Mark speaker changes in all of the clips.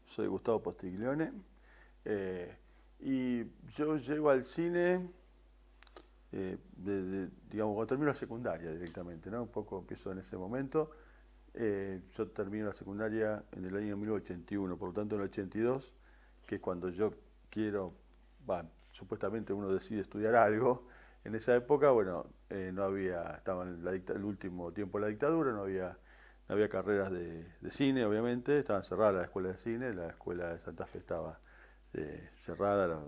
Speaker 1: soy Gustavo Postiglione y yo llego al cine, digamos, cuando termino la secundaria directamente, ¿no? Un poco empiezo en ese momento. Yo termino la secundaria en el año 1981, por lo tanto en el 82, que es cuando yo quiero, supuestamente uno decide estudiar algo. En esa época, bueno, no había, estaba en el último tiempo de la dictadura, no había carreras de cine, obviamente, estaban cerradas las escuelas de cine, la escuela de Santa Fe estaba cerrada,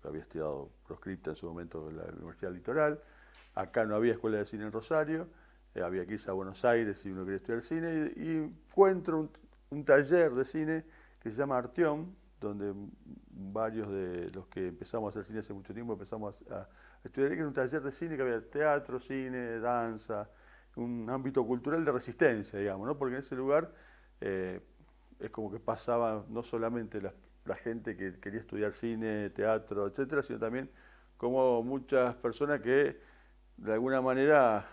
Speaker 1: había estudiado proscripta en su momento en la Universidad Litoral. Acá no había escuela de cine en Rosario, había que irse a Buenos Aires si uno quería estudiar cine, y encuentro un taller de cine que se llama Artión, donde varios de los que empezamos a hacer cine hace mucho tiempo empezamos a estudiar, que era un taller de cine que había teatro, cine, danza, un ámbito cultural de resistencia, digamos, ¿no? Porque en ese lugar es como que pasaba no solamente la gente que quería estudiar cine, teatro, etcétera, sino también como muchas personas que de alguna manera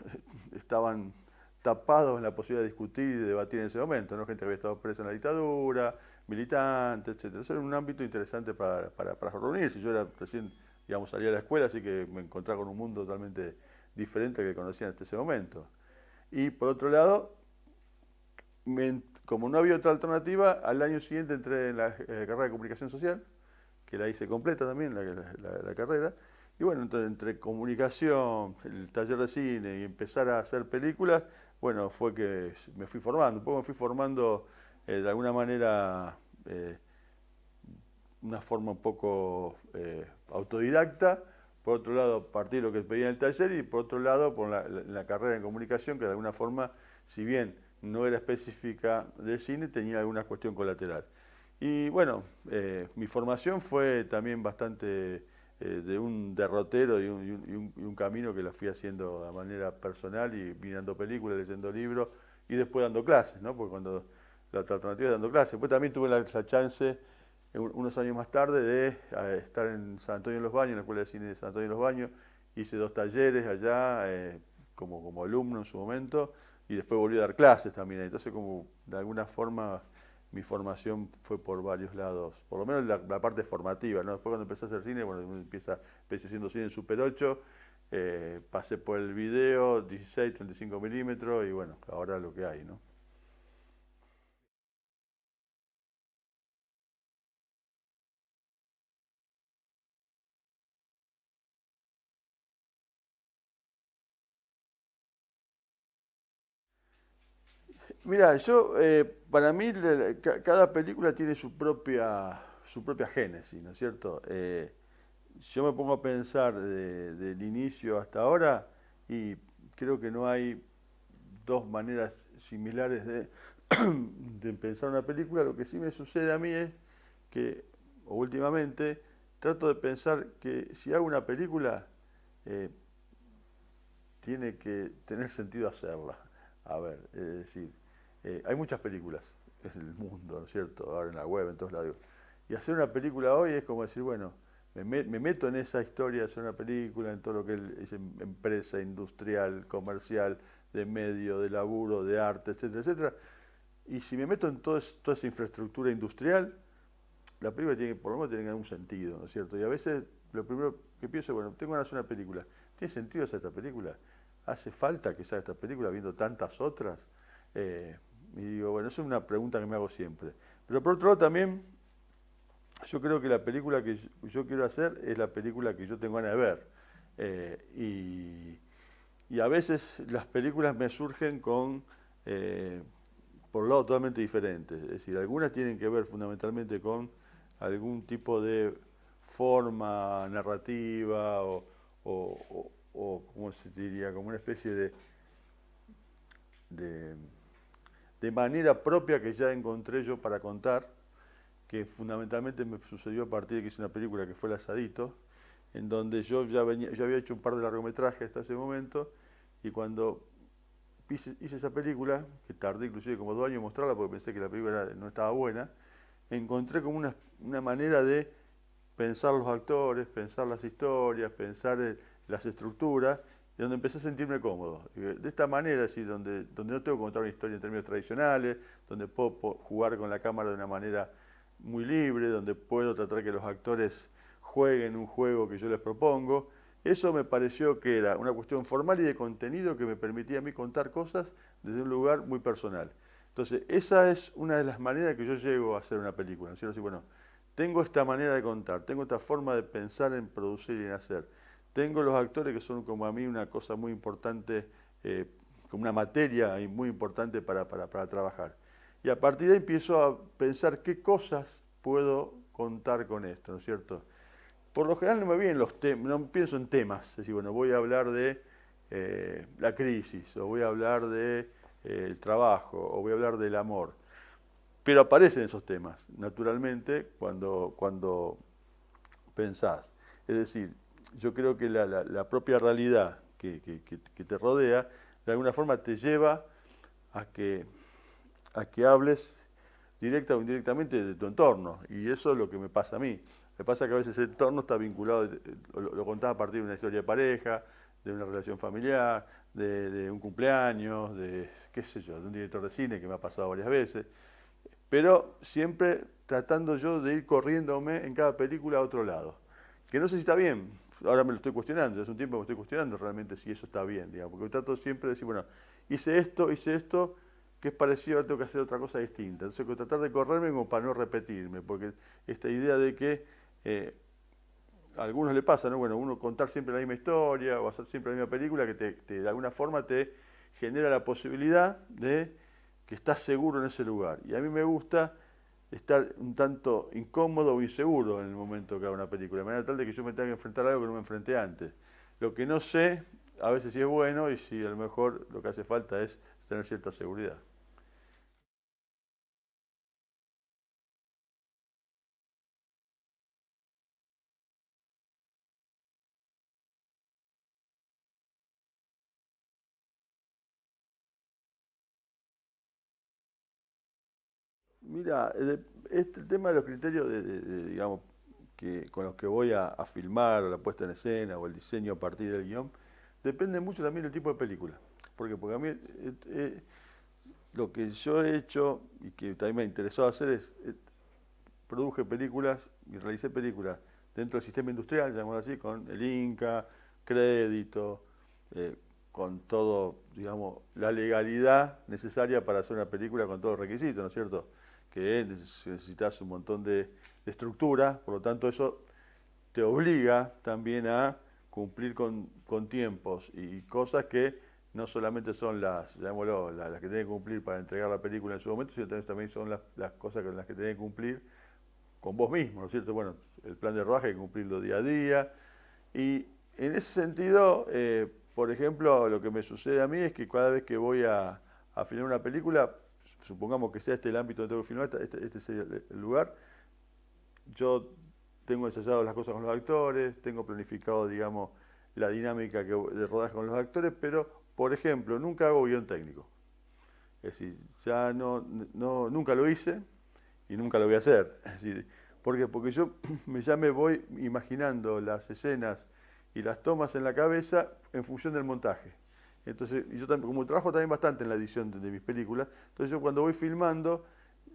Speaker 1: estaban tapados en la posibilidad de discutir y de debatir en ese momento, ¿no? Gente que había estado presa en la dictadura, militantes, etcétera. Eso era un ámbito interesante para reunirse. Yo era recién, digamos, salía de la escuela, así que me encontraba con un mundo totalmente diferente al que conocía hasta ese momento. Y por otro lado, como no había otra alternativa, al año siguiente entré en la carrera de comunicación social, que la hice completa también, la carrera. Y bueno, entonces, entre comunicación, el taller de cine y empezar a hacer películas, bueno, fue que me fui formando. Un poco me fui formando de alguna manera, una forma un poco autodidacta. Por otro lado, partí de lo que pedía en el taller y por otro lado, por la carrera en comunicación, que de alguna forma, si bien no era específica de cine, tenía alguna cuestión colateral. Y bueno, mi formación fue también bastante de un derrotero y un camino que lo fui haciendo de manera personal y mirando películas, leyendo libros y después dando clases, ¿no? Porque cuando la otra alternativa es dando clases. Después también tuve la chance, unos años más tarde, de estar en San Antonio de los Baños, en la Escuela de Cine de San Antonio de los Baños. Hice 2 talleres allá como alumno en su momento y después volví a dar clases también. Entonces, como de alguna forma mi formación fue por varios lados, por lo menos la parte formativa, ¿no? Después cuando empecé a hacer cine, bueno, empecé haciendo cine en Super 8, pasé por el video, 16, 35 milímetros y bueno, ahora lo que hay, ¿no? Mira, para mí, cada película tiene su propia génesis, ¿no es cierto? Yo me pongo a pensar del inicio hasta ahora y creo que no hay dos maneras similares de pensar una película. Lo que sí me sucede a mí es que, o últimamente, trato de pensar que si hago una película, eh, tiene que tener sentido hacerla. A ver, es decir, hay muchas películas en el mundo, ¿no es cierto? Ahora en la web, en todos lados. Y hacer una película hoy es como decir, bueno, me meto en esa historia de hacer una película, en todo lo que es empresa, industrial, comercial, de medio, de laburo, de arte, etcétera, etcétera. Y si me meto en toda esa infraestructura industrial, la película tiene, por lo menos tiene algún sentido, ¿no es cierto? Y a veces lo primero que pienso es, bueno, tengo ganas de hacer una película. ¿Tiene sentido hacer esta película? ¿Hace falta que se haga esta película viendo tantas otras? Eh, y digo, bueno, esa es una pregunta que me hago siempre. Pero por otro lado también, yo creo que la película que yo quiero hacer es la película que yo tengo ganas de ver. Y a veces las películas me surgen eh, por lados totalmente diferentes. Es decir, algunas tienen que ver fundamentalmente con algún tipo de forma narrativa ¿cómo se diría? Como una especie de, de manera propia que ya encontré yo para contar, que fundamentalmente me sucedió a partir de que hice una película que fue El Asadito, en donde yo había hecho un par de largometrajes hasta ese momento, y cuando hice esa película, que tardé inclusive como 2 años en mostrarla porque pensé que la película no estaba buena, encontré como una manera de pensar los actores, pensar las historias, pensar las estructuras, y donde empecé a sentirme cómodo. De esta manera, así, donde no tengo que contar una historia en términos tradicionales, donde puedo jugar con la cámara de una manera muy libre, donde puedo tratar que los actores jueguen un juego que yo les propongo. Eso me pareció que era una cuestión formal y de contenido que me permitía a mí contar cosas desde un lugar muy personal. Entonces, esa es una de las maneras que yo llego a hacer una película, ¿no es cierto? Así, bueno, tengo esta manera de contar, tengo esta forma de pensar en producir y en hacer. Tengo los actores que son como a mí una cosa muy importante, como una materia muy importante para trabajar. Y a partir de ahí empiezo a pensar qué cosas puedo contar con esto, ¿no es cierto? Por lo general no me vienen los temas, no pienso en temas, es decir, bueno, voy a hablar de la crisis, o voy a hablar de el trabajo, o voy a hablar del amor. Pero aparecen esos temas, naturalmente, cuando pensás. Es decir, yo creo que la propia realidad que te rodea, de alguna forma te lleva a que hables directa o indirectamente de tu entorno. Y eso es lo que me pasa a mí. Me pasa que a veces el entorno está vinculado, lo contaba a partir de una historia de pareja, de una relación familiar, de un cumpleaños, de qué sé yo, de un director de cine que me ha pasado varias veces. Pero siempre tratando yo de ir corriéndome en cada película a otro lado. Que no sé si está bien, ahora me lo estoy cuestionando, hace un tiempo me estoy cuestionando realmente si eso está bien, digamos, porque trato siempre de decir, bueno, hice esto, que es parecido, ahora tengo que hacer otra cosa distinta. Entonces, tratar de correrme como para no repetirme, porque esta idea de que a algunos le pasa, ¿no? Bueno, uno contar siempre la misma historia o hacer siempre la misma película que de alguna forma te genera la posibilidad de que estás seguro en ese lugar. Y a mí me gusta estar un tanto incómodo o inseguro en el momento que hago una película, de manera tal de que yo me tenga que enfrentar a algo que no me enfrenté antes. Lo que no sé, a veces sí es bueno y si a lo mejor lo que hace falta es tener cierta seguridad. Mira, este tema de los criterios digamos, con los que voy a filmar, o la puesta en escena, o el diseño a partir del guión, depende mucho también del tipo de película. Porque a mí lo que yo he hecho y que también me interesó hacer es, produje películas y realicé películas dentro del sistema industrial, llamémoslo así, con el Inca, crédito, eh, con todo, digamos, la legalidad necesaria para hacer una película con todos los requisitos, ¿no es cierto? Que necesitas un montón de estructura, por lo tanto eso te obliga también a cumplir con tiempos y cosas que no solamente son llamémoslo, las que tienen que cumplir para entregar la película en su momento, sino también son las cosas con las que tienen que cumplir con vos mismo, ¿no es cierto? Bueno, el plan de rodaje hay que cumplirlo día a día. Y en ese sentido, por ejemplo, lo que me sucede a mí es que cada vez que voy a filmar una película, supongamos que sea este el ámbito donde tengo que filmar, este sería el lugar, yo tengo ensayado las cosas con los actores, tengo planificado, digamos, la dinámica de rodaje con los actores, pero, por ejemplo, nunca hago guión técnico. Es decir, ya nunca lo hice y nunca lo voy a hacer. Es decir, ¿por qué? Porque yo ya me voy imaginando las escenas y las tomas en la cabeza en función del montaje. Entonces, yo también, como trabajo también bastante en la edición de mis películas, entonces yo cuando voy filmando,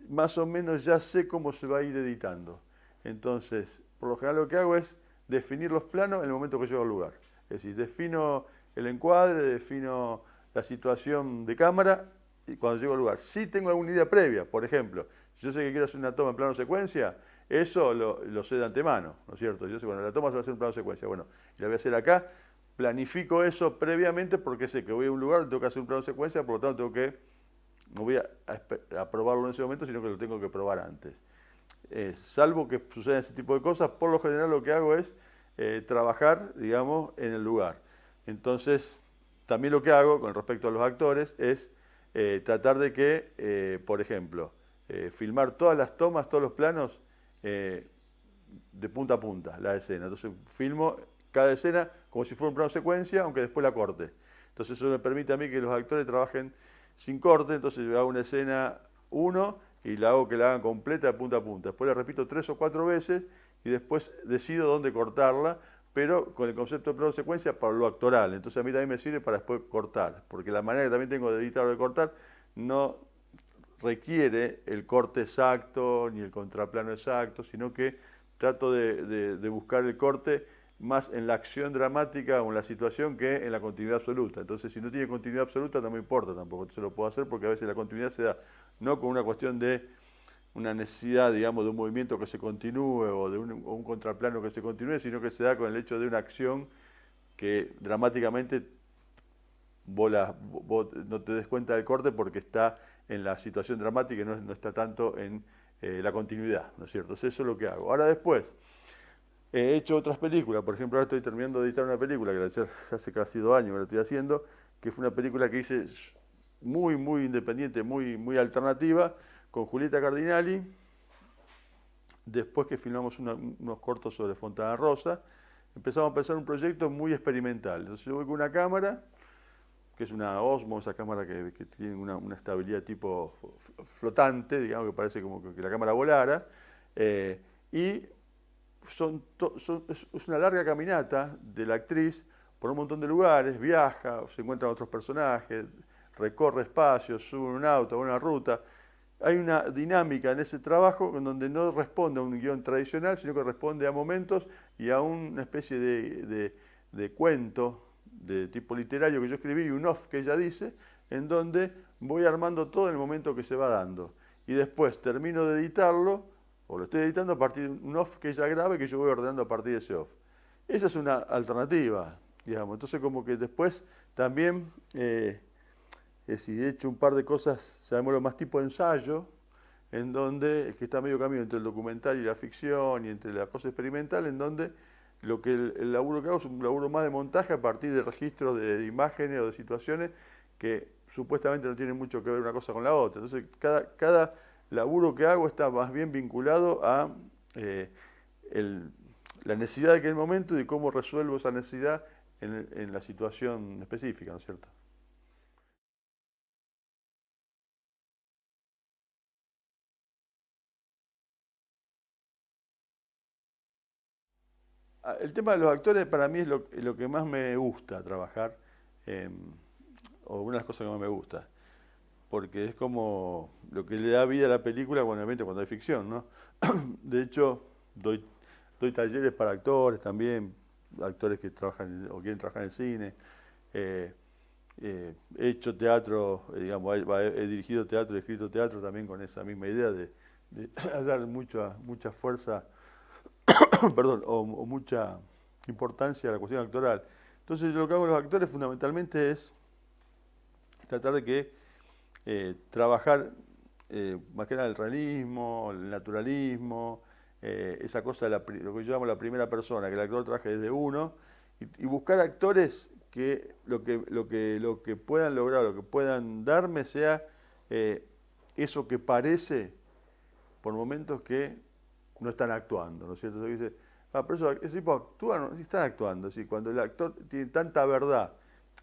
Speaker 1: más o menos ya sé cómo se va a ir editando. Entonces, por lo general lo que hago es definir los planos en el momento que llego al lugar. Es decir, defino el encuadre, defino la situación de cámara y cuando llego al lugar. Si tengo alguna idea previa, por ejemplo, si yo sé que quiero hacer una toma en plano secuencia, eso lo sé de antemano, ¿no es cierto? Yo sé, bueno, la toma se va a hacer en plano secuencia, bueno, y la voy a hacer acá, planifico eso previamente porque sé que voy a un lugar, tengo que hacer un plano secuencia, por lo tanto tengo que, no voy a probarlo en ese momento, sino que lo tengo que probar antes. Salvo que sucedan ese tipo de cosas, por lo general lo que hago es trabajar, digamos, en el lugar. Entonces, también lo que hago con respecto a los actores es tratar de que, por ejemplo, filmar todas las tomas, todos los planos de punta a punta, la escena. Entonces, filmo cada escena como si fuera un plano secuencia, aunque después la corte. Entonces, eso me permite a mí que los actores trabajen sin corte, entonces yo hago una escena uno y la hago que la hagan completa de punta a punta. Después la repito 3 o 4 veces y después decido dónde cortarla, pero con el concepto de plano secuencia para lo actoral. Entonces a mí también me sirve para después cortar, porque la manera que también tengo de editar o de cortar no requiere el corte exacto ni el contraplano exacto, sino que trato de buscar el corte más en la acción dramática o en la situación que en la continuidad absoluta. Entonces, si no tiene continuidad absoluta, no me importa tampoco, se lo puedo hacer porque a veces la continuidad se da no con una cuestión de una necesidad, digamos, de un movimiento que se continúe o de un contraplano que se continúe, sino que se da con el hecho de una acción que dramáticamente vos no te des cuenta del corte porque está en la situación dramática y no está tanto en la continuidad, ¿no es cierto? Entonces eso es lo que hago. Ahora después, he hecho otras películas, por ejemplo, ahora estoy terminando de editar una película que hace casi 2 años que la estoy haciendo, que fue una película que hice muy, muy independiente, muy, muy alternativa, con Julieta Cardinali, después que filmamos unos cortos sobre Fontana Rosa, empezamos a pensar un proyecto muy experimental. Entonces yo voy con una cámara, que es una Osmo, esa cámara que tiene una estabilidad tipo flotante, digamos que parece como que la cámara volara, y es una larga caminata de la actriz por un montón de lugares, viaja, se encuentra otros personajes, recorre espacios, sube en un auto, va a una ruta. Hay una dinámica en ese trabajo en donde no responde a un guión tradicional, sino que responde a momentos y a una especie de cuento de tipo literario que yo escribí y un off que ella dice, en donde voy armando todo en el momento que se va dando. Y después termino de editarlo, o lo estoy editando a partir de un off que ella graba y que yo voy ordenando a partir de ese off. Esa es una alternativa, digamos. Entonces como que después también si he hecho un par de cosas, llamémoslo más tipo ensayo, en donde, que está medio camino entre el documental y la ficción y entre la cosa experimental, en donde el laburo que hago es un laburo más de montaje a partir de registros de imágenes o de situaciones que supuestamente no tienen mucho que ver una cosa con la otra. Entonces, cada laburo que hago está más bien vinculado a la necesidad de aquel momento y de cómo resuelvo esa necesidad en la situación específica, ¿no es cierto? El tema de los actores para mí es lo que más me gusta trabajar, eh, o una de las cosas que más me gusta, porque es como lo que le da vida a la película cuando hay ficción, ¿no? De hecho, doy talleres para actores también, actores que trabajan o quieren trabajar en cine. eh, He hecho teatro, digamos, he dirigido teatro, he escrito teatro también con esa misma idea de dar mucha fuerza perdón, o mucha importancia a la cuestión actoral. Entonces lo que hago con los actores fundamentalmente es tratar de que trabajar más que nada el realismo, el naturalismo, esa cosa de lo que yo llamo la primera persona, que el actor trabaje desde uno, y buscar actores que lo que puedan lograr, lo que puedan darme sea eso que parece por momentos que no están actuando, ¿no es cierto? Dice, pero ese tipo actúa, no, sí están actuando. Es decir, cuando el actor tiene tanta verdad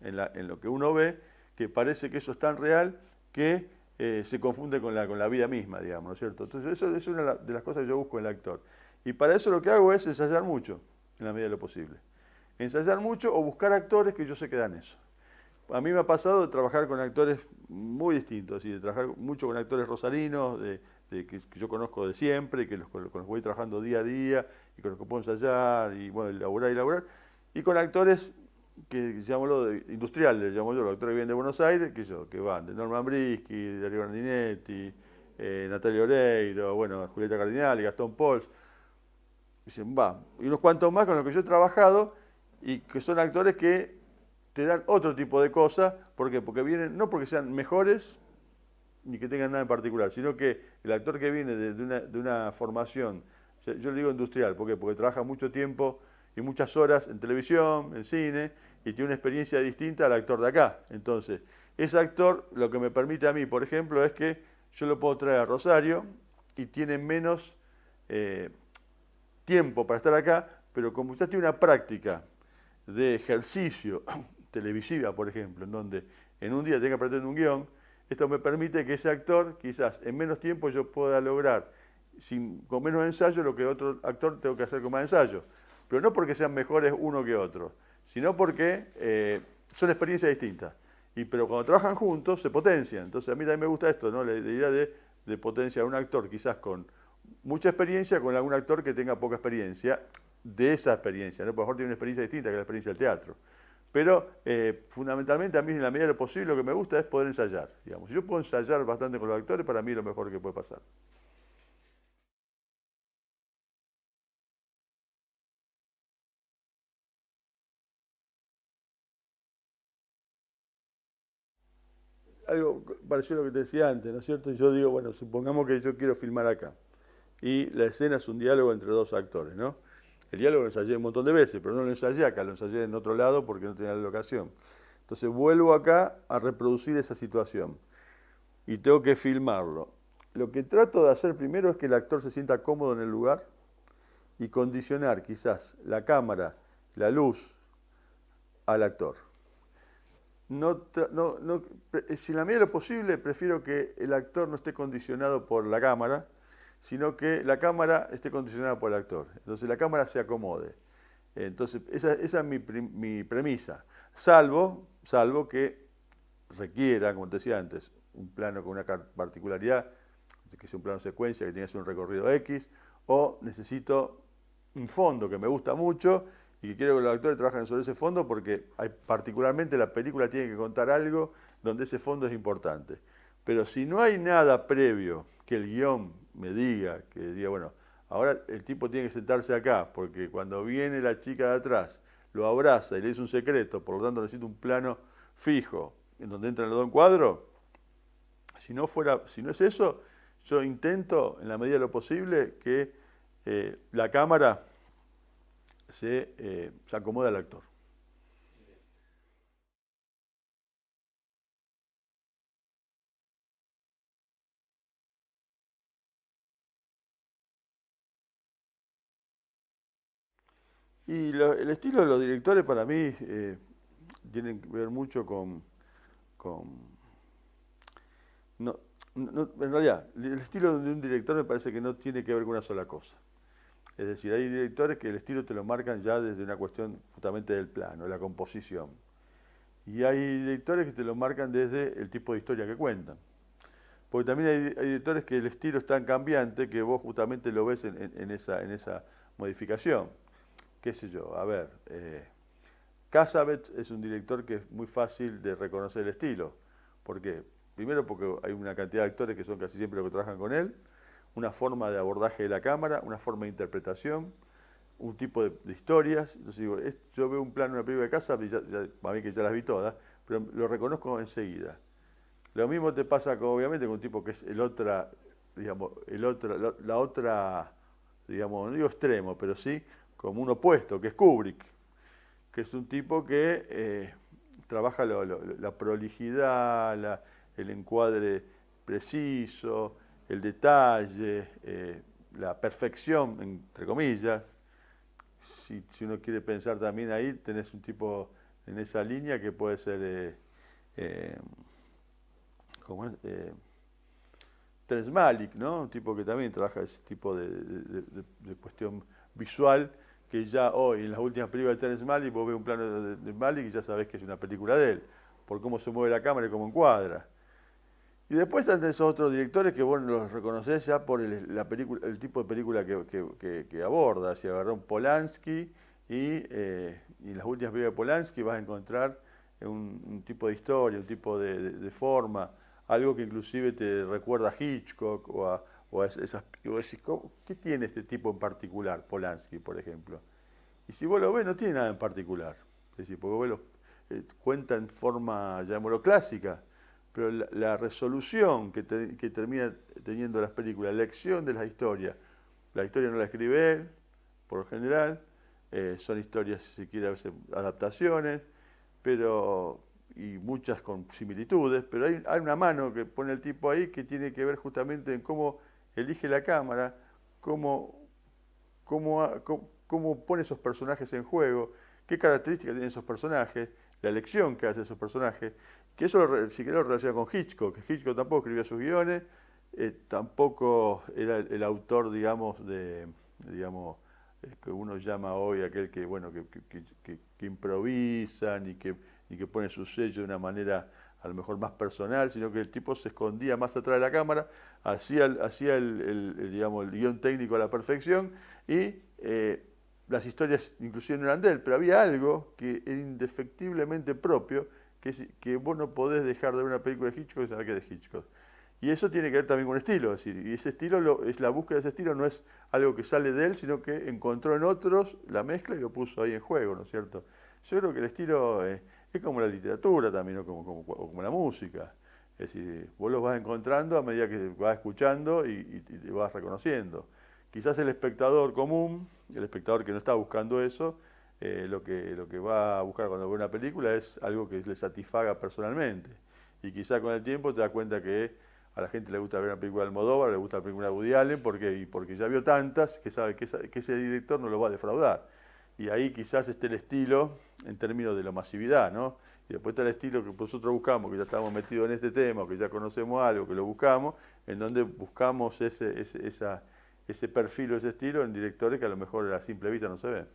Speaker 1: en lo que uno ve, que parece que eso es tan real que se confunde con la vida misma, digamos, ¿no es cierto? Entonces eso es una de las cosas que yo busco en el actor. Y para eso lo que hago es ensayar mucho, en la medida de lo posible. Ensayar mucho o buscar actores que yo sé que dan eso. A mí me ha pasado de trabajar con actores muy distintos, y de trabajar mucho con actores rosarinos, que yo conozco de siempre, con los que voy trabajando día a día, y con los que puedo ensayar, y bueno, elaborar, y con actores que llamémoslo industriales, llamo yo, los actores que vienen de Buenos Aires, que van de Norman Brisky, Darío Grandinetti, Natalia Oreiro, bueno, Julieta Cardinali, Gastón Pauls, dicen, y unos cuantos más con los que yo he trabajado, y que son actores que te dan otro tipo de cosas. ¿Por qué? Porque vienen, no porque sean mejores ni que tengan nada en particular, sino que el actor que viene de una formación, yo le digo industrial, ¿por qué? Porque trabaja mucho tiempo y muchas horas en televisión, en cine, y tiene una experiencia distinta al actor de acá. Entonces, ese actor lo que me permite a mí, por ejemplo, es que yo lo puedo traer a Rosario y tiene menos tiempo para estar acá, pero como usted tiene una práctica de ejercicio televisiva, por ejemplo, en donde en un día tenga que aprender un guión, esto me permite que ese actor, quizás en menos tiempo yo pueda lograr, con menos ensayo, lo que otro actor tengo que hacer con más ensayo. Pero no porque sean mejores uno que otro, sino porque son experiencias distintas. Pero cuando trabajan juntos se potencian. Entonces a mí también me gusta esto, ¿no? La idea de potenciar a un actor quizás con mucha experiencia con algún actor que tenga poca experiencia de esa experiencia, ¿no? Por lo mejor tiene una experiencia distinta que la experiencia del teatro. Pero fundamentalmente a mí en la medida de lo posible lo que me gusta es poder ensayar. Digamos. Si yo puedo ensayar bastante con los actores, para mí es lo mejor que puede pasar. Algo pareció lo que te decía antes, ¿no es cierto? Yo digo, bueno, supongamos que yo quiero filmar acá. Y la escena es un diálogo entre dos actores, ¿no? El diálogo lo ensayé un montón de veces, pero no lo ensayé acá, lo ensayé en otro lado porque no tenía la locación. Entonces vuelvo acá a reproducir esa situación y tengo que filmarlo. Lo que trato de hacer primero es que el actor se sienta cómodo en el lugar y condicionar quizás la cámara, la luz al actor. Si en la medida de lo posible prefiero que el actor no esté condicionado por la cámara, sino que la cámara esté condicionada por el actor. Entonces la cámara se acomode. Entonces esa es mi premisa. Salvo que requiera, como te decía antes, un plano con una particularidad, que sea un plano secuencia, que tenga que ser un recorrido X, o necesito un fondo que me gusta mucho y que quiero que los actores trabajen sobre ese fondo porque particularmente la película tiene que contar algo donde ese fondo es importante. Pero si no hay nada previo que el guión me diga, que diga, bueno, ahora el tipo tiene que sentarse acá, porque cuando viene la chica de atrás, lo abraza y le dice un secreto, por lo tanto necesito un plano fijo en donde entran los dos en cuadro. Si no es eso, yo intento, en la medida de lo posible, que la cámara se acomode al actor. Y el estilo de los directores para mí tienen que ver mucho con no, en realidad, el estilo de un director me parece que no tiene que ver con una sola cosa. Es decir, hay directores que el estilo te lo marcan ya desde una cuestión justamente del plano, de la composición. Y hay directores que te lo marcan desde el tipo de historia que cuentan. Porque también hay directores que el estilo es tan cambiante que vos justamente lo ves en esa modificación. Qué sé yo, a ver, Cassavetes es un director que es muy fácil de reconocer el estilo. ¿Por qué? Primero porque hay una cantidad de actores que son casi siempre los que trabajan con él, una forma de abordaje de la cámara, una forma de interpretación, un tipo de historias. Entonces digo, yo veo un plano, una película de Cassavetes, para mí que ya las vi todas, pero lo reconozco enseguida. Lo mismo te pasa obviamente con un tipo que es digamos, la otra, digamos, no digo extremo, pero sí como un opuesto, que es Kubrick, que es un tipo que trabaja la prolijidad, el encuadre preciso, el detalle, la perfección, entre comillas. Si uno quiere pensar también ahí, tenés un tipo en esa línea que puede ser, eh, ¿cómo es? Terrence Malick, ¿no? Un tipo que también trabaja ese tipo de cuestión visual, que ya hoy, en las últimas películas de Terrence Malick, vos ves un plano de Malick y ya sabés que es una película de él, por cómo se mueve la cámara y cómo encuadra. Y después están esos otros directores que vos los reconocés ya por el tipo de película que aborda. Si agarró un Polanski y en las últimas películas de Polanski vas a encontrar un tipo de historia, un tipo de forma, algo que inclusive te recuerda a Hitchcock o a esas... ¿Qué tiene este tipo en particular, Polanski, por ejemplo? Y si vos lo ves, no tiene nada en particular. Es decir, porque vos cuenta en forma, llamémoslo, clásica, pero la resolución que termina teniendo las películas, la elección de las historias, la historia no la escribe él, por lo general, son historias, si quiere, a veces adaptaciones, pero y muchas con similitudes, pero hay una mano que pone el tipo ahí que tiene que ver justamente en cómo elige la cámara, cómo, cómo pone esos personajes en juego, qué características tienen esos personajes, la elección que hace esos personajes, que eso si querés lo relaciona con Hitchcock, que Hitchcock tampoco escribía sus guiones, tampoco era el autor, digamos, digamos, que uno llama hoy aquel que, bueno, que improvisan y que pone su sello de una manera a lo mejor más personal, sino que el tipo se escondía más atrás de la cámara, hacía digamos, el guión técnico a la perfección y las historias inclusive no eran de él, pero había algo que era indefectiblemente propio, que vos no podés dejar de ver una película de Hitchcock y saber que es de Hitchcock. Y eso tiene que ver también con estilo, es decir, y ese estilo, es la búsqueda de ese estilo no es algo que sale de él, sino que encontró en otros la mezcla y lo puso ahí en juego, ¿no es cierto? Yo creo que el estilo es como la literatura también, o como la música. Es decir, vos los vas encontrando a medida que vas escuchando y te vas reconociendo. Quizás el espectador común, el espectador que no está buscando eso, lo que va a buscar cuando ve una película es algo que le satisfaga personalmente. Y quizás con el tiempo te das cuenta que a la gente le gusta ver una película de Almodóvar, le gusta la película de Woody Allen, porque ya vio tantas que sabe que ese director no lo va a defraudar. Y ahí quizás esté el estilo en términos de la masividad, ¿no? Y después está el estilo que nosotros buscamos, que ya estamos metidos en este tema, que ya conocemos algo, que lo buscamos, en donde buscamos ese perfil o ese estilo en directores que a lo mejor a simple vista no se ven.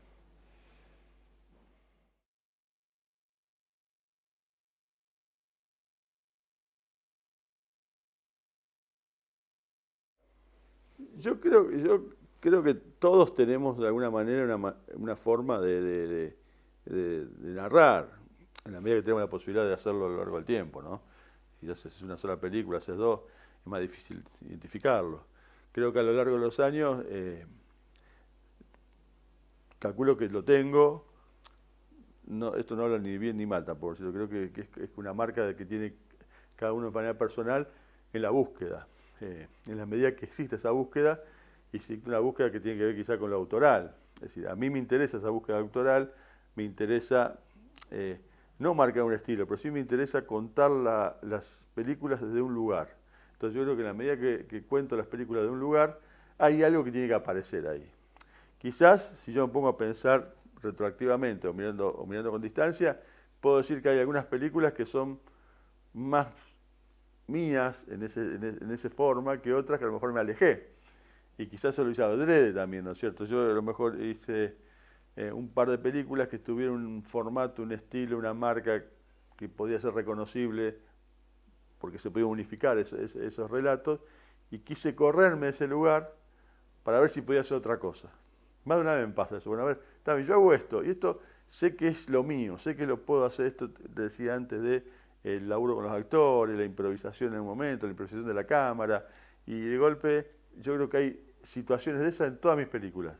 Speaker 1: Yo creo que todos tenemos de alguna manera una forma de narrar, en la medida que tenemos la posibilidad de hacerlo a lo largo del tiempo, ¿no? Si haces una sola película, haces dos, es más difícil identificarlo. Creo que a lo largo de los años, calculo que lo tengo, no, esto no habla ni bien ni mal tampoco, sino creo que es una marca de que tiene cada uno de manera personal en la búsqueda. En la medida que existe esa búsqueda, y existe una búsqueda que tiene que ver quizá con lo autoral. Es decir, a mí me interesa esa búsqueda autoral, me interesa no marcar un estilo, pero sí me interesa contar las películas desde un lugar. Entonces yo creo que en la medida que cuento las películas de un lugar, hay algo que tiene que aparecer ahí. Quizás, si yo me pongo a pensar retroactivamente o mirando con distancia, puedo decir que hay algunas películas que son más mías en ese forma que otras que a lo mejor me alejé. Y quizás eso lo hice adrede también, ¿no es cierto? Yo a lo mejor hice un par de películas que tuvieron un formato, un estilo, una marca que podía ser reconocible porque se podían unificar esos relatos y quise correrme de ese lugar para ver si podía hacer otra cosa. Más de una vez me pasa eso. Bueno, a ver, también yo hago esto y esto sé que es lo mío, sé que lo puedo hacer. Esto te decía antes de el laburo con los actores, la improvisación en un momento, la improvisación de la cámara y de golpe yo creo que hay situaciones de esas en todas mis películas,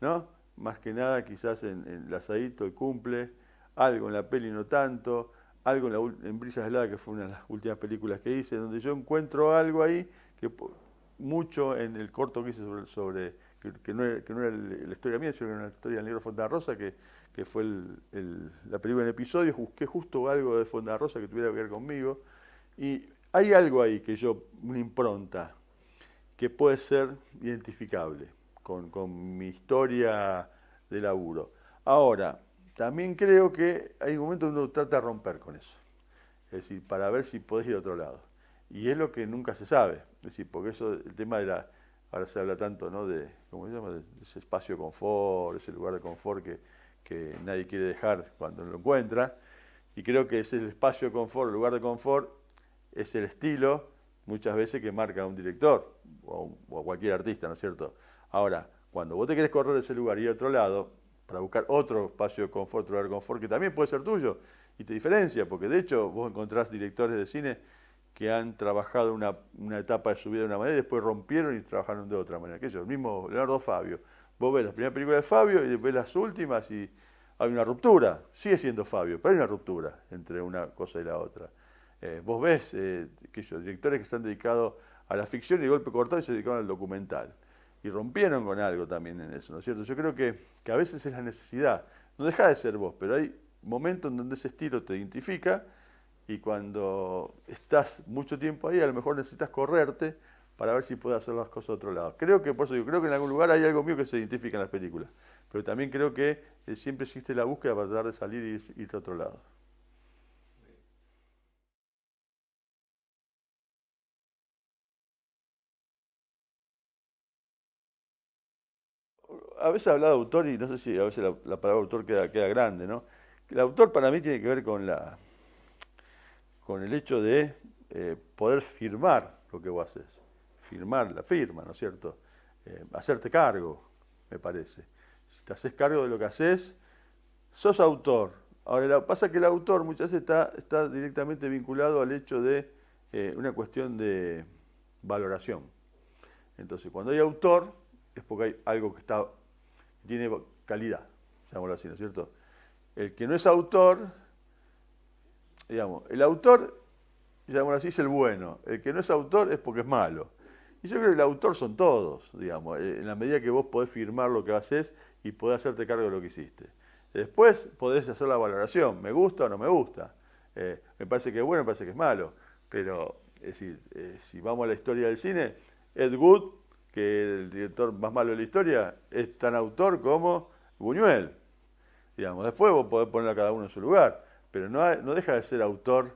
Speaker 1: ¿no? Más que nada quizás en El Asadito, El Cumple, algo en la peli no tanto, algo en Brisas Heladas, que fue una de las últimas películas que hice, donde yo encuentro algo ahí que mucho en el corto que hice que no era la historia mía, sino que era una historia del Negro Fontana Rosa, que fue la película en episodio, busqué justo algo de Fontana Rosa que tuviera que ver conmigo, y hay algo ahí una impronta, que puede ser identificable con mi historia de laburo. Ahora, también creo que hay momentos donde uno trata de romper con eso, es decir, para ver si podés ir a otro lado. Y es lo que nunca se sabe, es decir, porque eso, el tema ahora se habla tanto, ¿no? ¿Cómo se llama? De ese espacio de confort, ese lugar de confort que nadie quiere dejar cuando lo encuentra. Y creo que ese espacio de confort, el lugar de confort, es el estilo muchas veces que marca a un director o a cualquier artista, ¿no es cierto? Ahora, cuando vos te querés correr de ese lugar y ir a otro lado, para buscar otro espacio de confort, otro lugar de confort que también puede ser tuyo y te diferencia, porque de hecho vos encontrás directores de cine que han trabajado una etapa de su vida de una manera y después rompieron y trabajaron de otra manera. Que ellos, el mismo Leonardo Fabio. Vos ves las primeras películas de Fabio y ves las últimas y hay una ruptura. Sigue siendo Fabio, pero hay una ruptura entre una cosa y la otra. Vos ves directores que están dedicados a la ficción y de golpe cortado y se dedicaron al documental. Y rompieron con algo también en eso, ¿no es cierto? Yo creo que a veces es la necesidad. No deja de ser vos, pero hay momentos en donde ese estilo te identifica y cuando estás mucho tiempo ahí, a lo mejor necesitas correrte para ver si puedes hacer las cosas de otro lado. Creo que, por eso digo, creo que en algún lugar hay algo mío que se identifica en las películas, pero también creo que siempre existe la búsqueda para tratar de salir y ir a otro lado. A veces habla de autor y no sé si a veces la palabra autor queda grande, ¿no? El autor para mí tiene que ver con con el hecho de poder firmar lo que vos haces. Firmar la firma, ¿no es cierto? Hacerte cargo, me parece. Si te haces cargo de lo que haces, sos autor. Ahora, lo que pasa es que el autor muchas veces está directamente vinculado al hecho de una cuestión de valoración. Entonces, cuando hay autor, es porque hay algo que tiene calidad, llamémoslo así, ¿no es cierto? El que no es autor, digamos, el autor, llamémoslo así, es el bueno. El que no es autor es porque es malo. Y yo creo que el autor son todos, digamos, en la medida que vos podés firmar lo que haces y podés hacerte cargo de lo que hiciste. Después podés hacer la valoración, me gusta o no me gusta. Me parece que es bueno, me parece que es malo. Pero, es decir, si vamos a la historia del cine, Ed Wood, que es el director más malo de la historia, es tan autor como Buñuel. Digamos, después vos podés poner a cada uno en su lugar, pero no deja de ser autor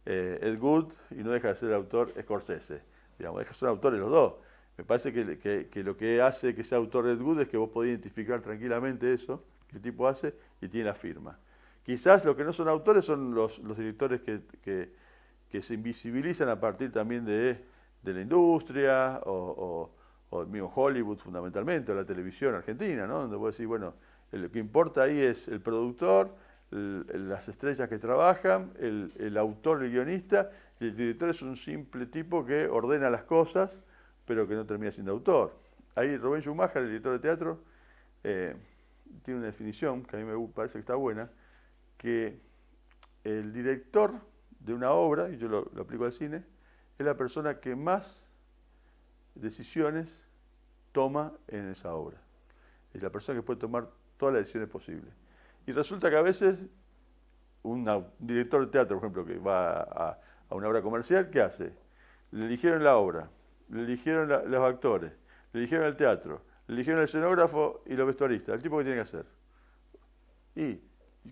Speaker 1: Ed Wood y no deja de ser autor Scorsese. Digamos, deja de ser autores los dos. Me parece que lo que hace que sea autor Ed Wood es que vos podés identificar tranquilamente eso que el tipo hace y tiene la firma. Quizás lo que no son autores son los directores que se invisibilizan a partir también de la industria o el mismo Hollywood fundamentalmente, o la televisión argentina, ¿no? Donde vos decís, bueno, lo que importa ahí es el productor, las estrellas que trabajan, el autor, el guionista, y el director es un simple tipo que ordena las cosas, pero que no termina siendo autor. Ahí Rubén Schumacher, el director de teatro, tiene una definición que a mí me parece que está buena, que el director de una obra, y yo lo aplico al cine, es la persona que más decisiones toma en esa obra. Es la persona que puede tomar todas las decisiones posibles. Y resulta que a veces un director de teatro, por ejemplo, que va a una obra comercial, ¿qué hace? Le eligieron la obra, le eligieron los actores, le eligieron el teatro, le eligieron el escenógrafo y los vestuaristas. El tipo que tiene que hacer. ¿Y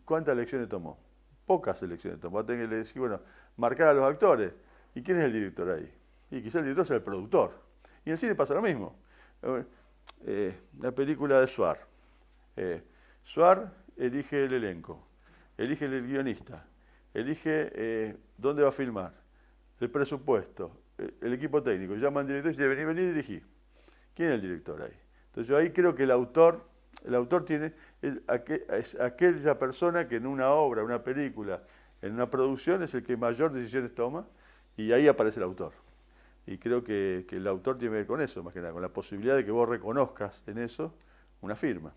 Speaker 1: cuántas elecciones tomó? Pocas elecciones tomó. Va a tener que decir, bueno, marcar a los actores. ¿Y quién es el director ahí? Y quizá el director sea el productor. Y en el cine pasa lo mismo. La película de Suar. Suar elige el elenco, elige el guionista, elige dónde va a filmar, el presupuesto, el equipo técnico. Llaman al director y dice, vení a dirigir. ¿Quién es el director ahí? Entonces yo ahí creo que el autor es aquella persona que en una obra, una película, en una producción es el que mayor decisiones toma y ahí aparece el autor. Y creo que el autor tiene que ver con eso, más que nada, con la posibilidad de que vos reconozcas en eso una firma.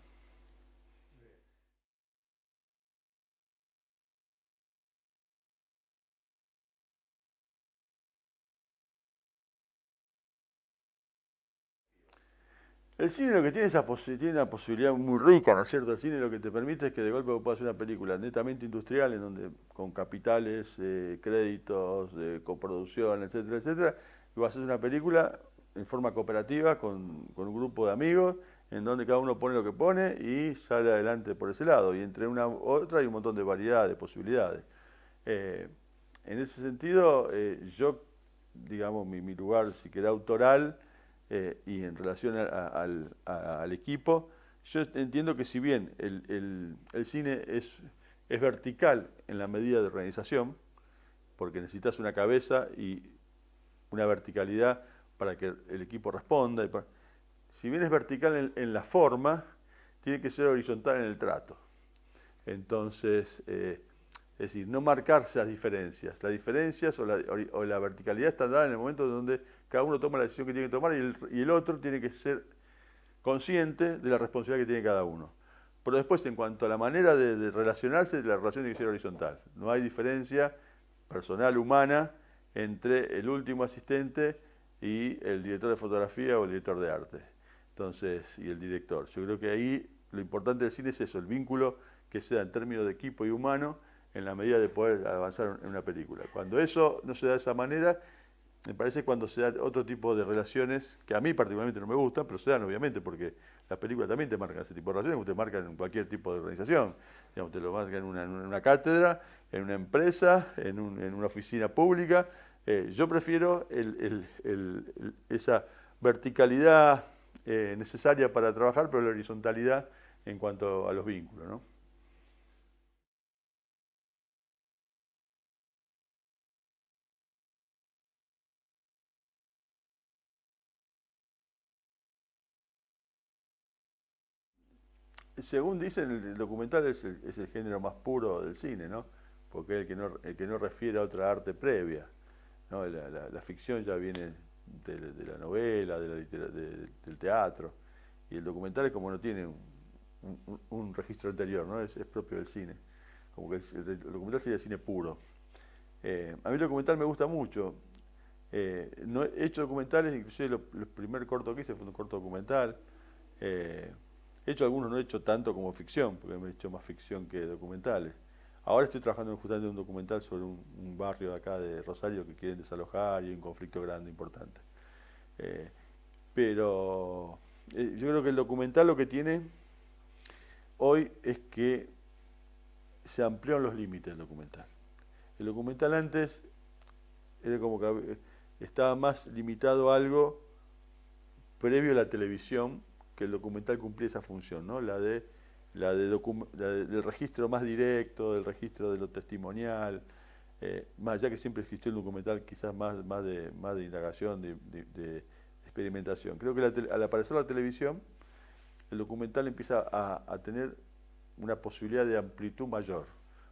Speaker 1: El cine lo que tiene tiene una posibilidad muy rica, ¿no es cierto? El cine lo que te permite es que de golpe vos puedas hacer una película netamente industrial, en donde con capitales, créditos, coproducción, etcétera, etcétera, y vas a hacer una película en forma cooperativa con un grupo de amigos, en donde cada uno pone lo que pone y sale adelante por ese lado. Y entre una u otra hay un montón de variedades, de posibilidades. Eh, en ese sentido, yo, digamos, mi lugar, si queda autoral, y en relación al equipo, yo entiendo que si bien el cine es vertical en la medida de organización, porque necesitas una cabeza y una verticalidad para que el equipo responda, si bien es vertical en la forma, tiene que ser horizontal en el trato. Entonces, es decir, no marcarse las diferencias. Las diferencias o la verticalidad están dadas en el momento donde cada uno toma la decisión que tiene que tomar y el otro tiene que ser consciente de la responsabilidad que tiene cada uno. Pero después, en cuanto a la manera de relacionarse, la relación tiene que ser horizontal. No hay diferencia personal, humana, entre el último asistente y el director de fotografía o el director de arte. Entonces, y el director. Yo creo que ahí lo importante del cine es eso, el vínculo que se da en términos de equipo y humano en la medida de poder avanzar en una película. Cuando eso no se da de esa manera, me parece cuando se dan otro tipo de relaciones, que a mí particularmente no me gustan, pero se dan obviamente, porque las películas también te marcan ese tipo de relaciones, te marcan en cualquier tipo de organización. Digamos, te lo marcan en una cátedra, en una empresa, en una oficina pública. Yo prefiero esa verticalidad necesaria para trabajar, pero la horizontalidad en cuanto a los vínculos, ¿no? según dicen, el documental es el género más puro del cine, ¿no? Porque es el que no refiere a otra arte previa, ¿no? La ficción ya viene de la novela, del teatro, y el documental es como no tiene un registro anterior, ¿no? Es propio del cine. Como que el documental sería cine puro. A mí el documental me gusta mucho. No he hecho documentales, inclusive el primer corto que hice fue un corto documental. He hecho algunos, no he hecho tanto como ficción, porque me he hecho más ficción que documentales. Ahora estoy trabajando justamente en un documental sobre un barrio de acá de Rosario que quieren desalojar y hay un conflicto grande, importante. Eh, pero yo creo que el documental lo que tiene hoy es que se ampliaron los límites del documental. El documental antes era como que estaba más limitado a algo previo a la televisión, que el documental cumplía esa función, ¿no? Del registro más directo, del registro de lo testimonial, más allá que siempre existió el documental quizás más de indagación, de experimentación. Creo que al aparecer la televisión, el documental empieza a tener una posibilidad de amplitud mayor.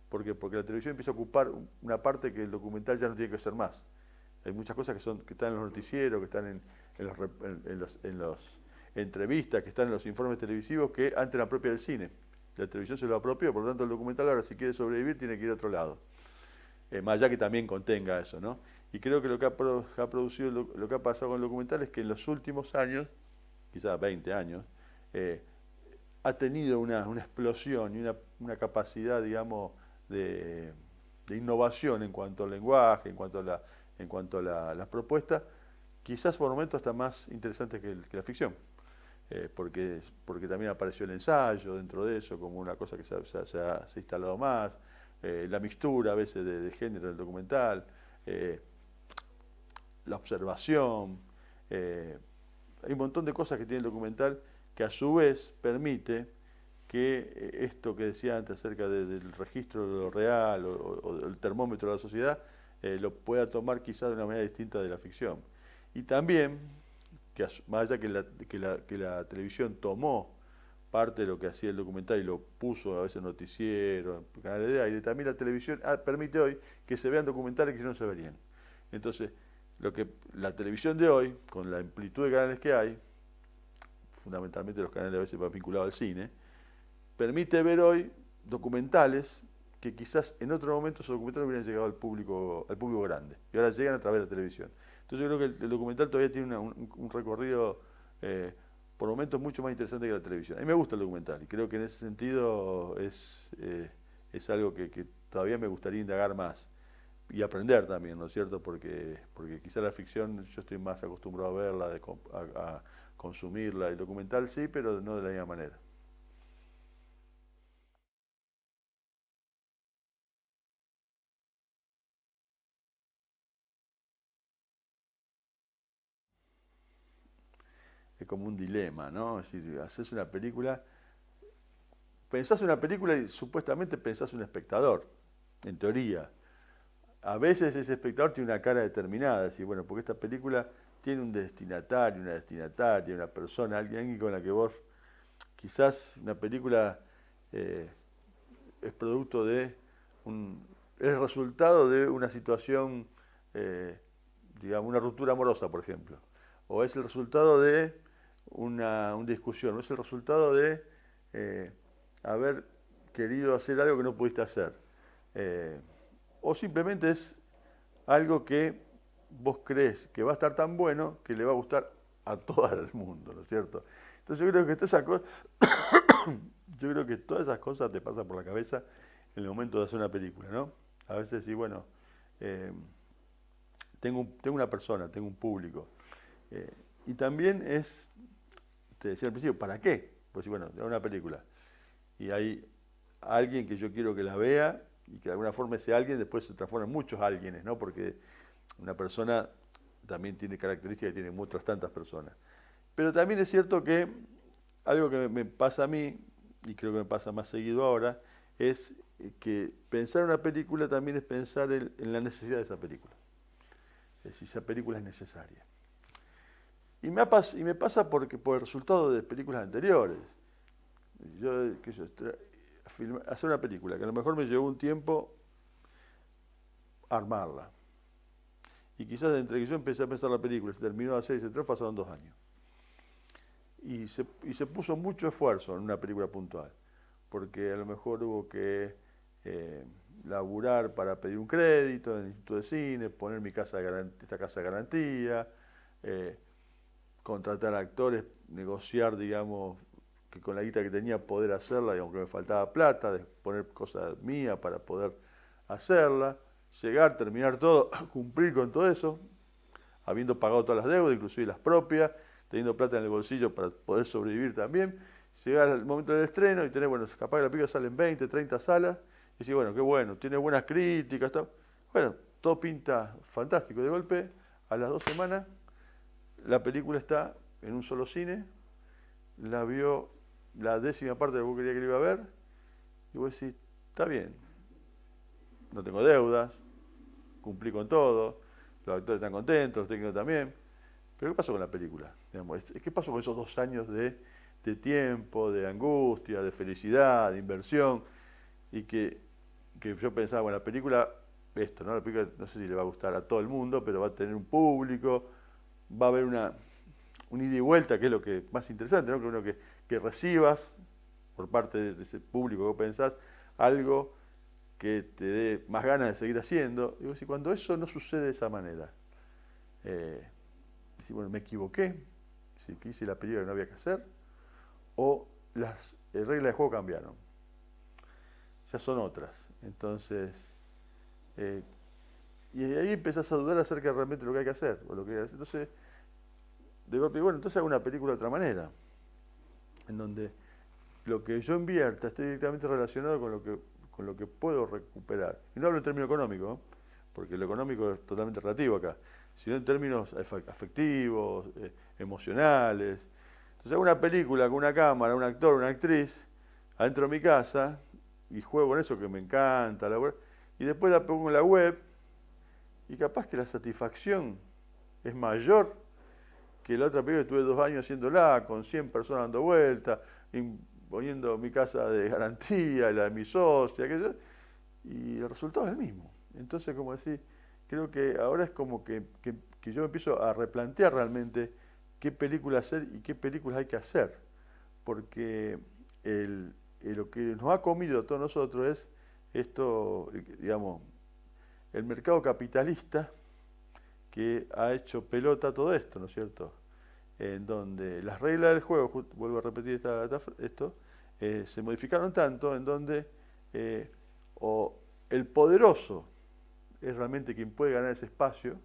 Speaker 1: ¿Por qué? Porque la televisión empieza a ocupar una parte que el documental ya no tiene que ser más. Hay muchas cosas que están en los noticieros, que están en los entrevistas, que están en los informes televisivos, que antes eran propias del cine. La televisión se lo apropió, por lo tanto el documental ahora si quiere sobrevivir tiene que ir a otro lado. Más allá que también contenga eso, ¿no? Y creo que lo que ha producido, lo que ha pasado con el documental es que en los últimos años, quizás 20 años, ha tenido una explosión y una capacidad, digamos, de, de innovación en cuanto al lenguaje, en cuanto a las propuestas, quizás por momentos hasta más interesantes que la ficción. Porque también apareció el ensayo dentro de eso como una cosa que se ha instalado más, la mixtura a veces de género del documental, la observación, hay un montón de cosas que tiene el documental que a su vez permite que esto que decía antes acerca del registro de lo real o del termómetro de la sociedad lo pueda tomar quizás de una manera distinta de la ficción. Y también, más allá que la televisión tomó parte de lo que hacía el documental y lo puso a veces en noticiero, en canales de aire, también la televisión permite hoy que se vean documentales que no se verían. Entonces, la televisión de hoy, con la amplitud de canales que hay, fundamentalmente los canales a veces más vinculados al cine, permite ver hoy documentales que quizás en otro momento esos documentales hubieran llegado al público grande y ahora llegan a través de la televisión. Entonces yo creo que el documental todavía tiene un recorrido por momentos mucho más interesante que la televisión. A mí me gusta el documental y creo que en ese sentido es algo que todavía me gustaría indagar más y aprender también, ¿no es cierto? Porque quizá la ficción yo estoy más acostumbrado a verla, a consumirla, el documental sí, pero no de la misma manera. Es como un dilema, ¿no? Es decir, haces una película, pensás una película y supuestamente pensás un espectador, en teoría. A veces ese espectador tiene una cara determinada, es decir, bueno, porque esta película tiene un destinatario, una destinataria, una persona, alguien con la que vos, quizás una película eh, es producto es el resultado de una situación, eh, digamos, una ruptura amorosa, por ejemplo, o es el resultado de una discusión, o es el resultado de eh, haber querido hacer algo que no pudiste hacer, eh, o simplemente es algo que vos crees que va a estar tan bueno que le va a gustar a todo el mundo, ¿no es cierto? Entonces yo creo que todas esas cosas te pasan por la cabeza en el momento de hacer una película, ¿no? A veces sí, bueno, eh, tengo una persona, tengo un público. eh, y también te decía al principio, ¿para qué? Pues sí, bueno, hago una película. Y hay alguien que yo quiero que la vea y que de alguna forma ese alguien después se transforma en muchos alguienes, ¿no? Porque una persona también tiene características que tienen otras tantas personas. Pero también es cierto que algo que me pasa a mí, y creo que me pasa más seguido ahora, es que pensar una película también es pensar en la necesidad de esa película. Es decir, esa película es necesaria. Y me pasa por el resultado de películas anteriores. Yo, hacer una película, que a lo mejor me llevó un tiempo armarla. Y quizás entre que yo empecé a pensar la película y se terminó de hacer y se estrenó, pasaron 2 años. Y se puso mucho esfuerzo en una película puntual, porque a lo mejor hubo que eh, laburar para pedir un crédito en el Instituto de Cine, poner esta casa de garantía, eh, contratar actores, negociar, digamos, que con la guita que tenía poder hacerla, y aunque me faltaba plata, de poner cosas mías para poder hacerla, llegar, terminar todo, cumplir con todo eso, habiendo pagado todas las deudas, inclusive las propias, teniendo plata en el bolsillo para poder sobrevivir también, llegar al momento del estreno y tener, bueno, capaz que la película sale en 20, 30 salas, y decir, bueno, qué bueno, tiene buenas críticas, bueno, todo pinta fantástico. De golpe, a las 2 semanas, la película está en un solo cine, la vio la 10ª parte de lo que vos quería que lo iba a ver, y vos decís, está bien, no tengo deudas, cumplí con todo, los actores están contentos, los técnicos también. Pero ¿qué pasó con la película? Digamos, ¿qué pasó con esos 2 años de tiempo, de angustia, de felicidad, de inversión? Y que yo pensaba, bueno, la película, esto, ¿no? La película no sé si le va a gustar a todo el mundo, pero va a tener un público, va a haber un ida y vuelta, que es lo que más interesante, ¿no? Que recibas por parte de ese público que vos pensás algo que te dé más ganas de seguir haciendo. Y cuando eso no sucede de esa manera, eh, bueno, me equivoqué, si que hice la película que no había que hacer, o las reglas de juego cambiaron, ya son otras. Entonces, eh, y ahí empezás a dudar acerca de realmente lo que hay que hacer, o lo que hay que hacer. Entonces, de golpe, bueno, entonces hago una película de otra manera, en donde lo que yo invierta esté directamente relacionado con lo que puedo recuperar. Y no hablo en términos económicos, ¿no? Porque lo económico es totalmente relativo acá, sino en términos afectivos, emocionales. Entonces hago una película con una cámara, un actor, una actriz, adentro de mi casa, y juego con eso que me encanta, y después la pongo en la web, y capaz que la satisfacción es mayor que la otra película que estuve 2 años haciéndola, con 100 personas dando vueltas, poniendo mi casa de garantía, la de mi socia, y el resultado es el mismo. Entonces, como decir, creo que ahora es como que yo me empiezo a replantear realmente qué películas hacer y qué películas hay que hacer. Porque lo que nos ha comido a todos nosotros es esto, digamos, el mercado capitalista que ha hecho pelota todo esto, ¿no es cierto? En donde las reglas del juego, vuelvo a repetir esto, se modificaron tanto en donde o el poderoso es realmente quien puede ganar ese espacio,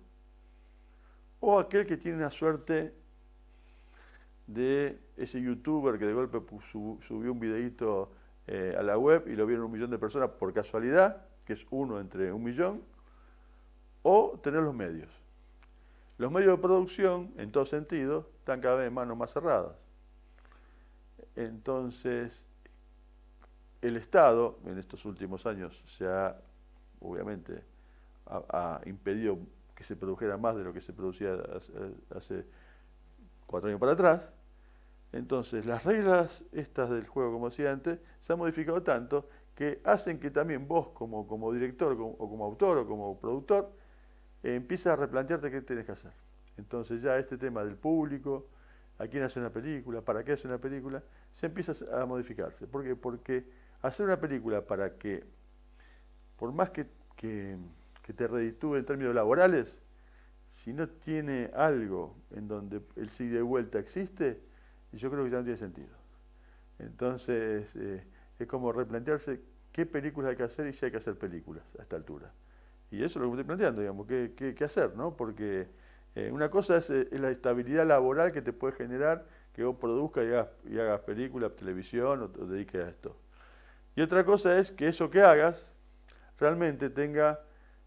Speaker 1: o aquel que tiene una suerte de ese youtuber que de golpe subió un videíto a la web y lo vieron 1 millón de personas por casualidad, que es uno entre 1 millón, o tener los medios. Los medios de producción, en todo sentido, están cada vez en manos más cerradas. Entonces, el Estado, en estos últimos años, obviamente, ha impedido que se produjera más de lo que se producía hace 4 años para atrás. Entonces, las reglas estas del juego, como decía antes, se han modificado tanto que hacen que también vos, como director, o como autor, o como productor, empieces a replantearte qué tenés que hacer. Entonces, ya este tema del público, a quién hace una película, para qué hace una película, se empieza a modificarse. ¿Por qué? Porque hacer una película para que, por más que te reditúe en términos laborales, si no tiene algo en donde el sí de vuelta existe, yo creo que ya no tiene sentido. Entonces, es como replantearse qué películas hay que hacer y si hay que hacer películas a esta altura. Y eso es lo que me estoy planteando, digamos, qué hacer, ¿no? Porque una cosa es la estabilidad laboral que te puede generar que vos produzcas y hagas películas, televisión o te dediques a esto. Y otra cosa es que eso que hagas realmente tenga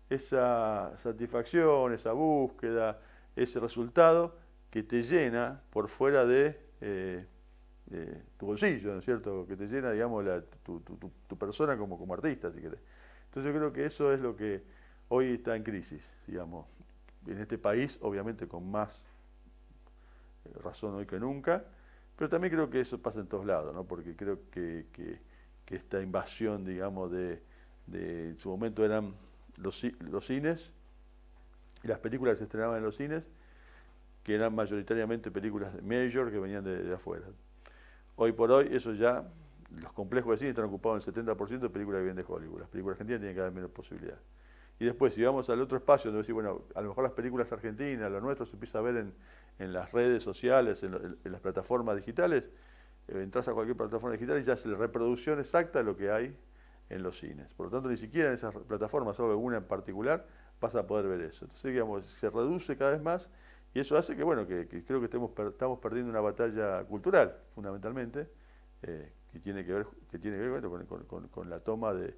Speaker 1: esa satisfacción, esa búsqueda, ese resultado que te llena por fuera de tu bolsillo, ¿no es cierto? Que te llena, digamos, tu persona como artista, si querés. Entonces yo creo que eso es lo que hoy está en crisis, digamos, en este país, obviamente con más razón hoy que nunca, Pero también creo que eso pasa en todos lados, ¿no? Porque creo que esta invasión, digamos, en su momento eran los cines y las películas que se estrenaban en los cines, que eran mayoritariamente películas major que venían de afuera. Hoy por hoy, eso ya, los complejos de cine están ocupados en el 70% de películas que vienen de Hollywood. Las películas argentinas tienen cada vez menos posibilidad. Y después, si vamos al otro espacio, donde decir, bueno, a lo mejor las películas argentinas, lo nuestro, se empieza a ver en las redes sociales, en las plataformas digitales, entras a cualquier plataforma digital y ya es la reproducción exacta de lo que hay en los cines. Por lo tanto, ni siquiera en esas plataformas, solo alguna en particular, vas a poder ver eso. Entonces, digamos, se reduce cada vez más y eso hace que, bueno, que creo que estamos perdiendo una batalla cultural, fundamentalmente, que tiene que ver bueno, con la toma de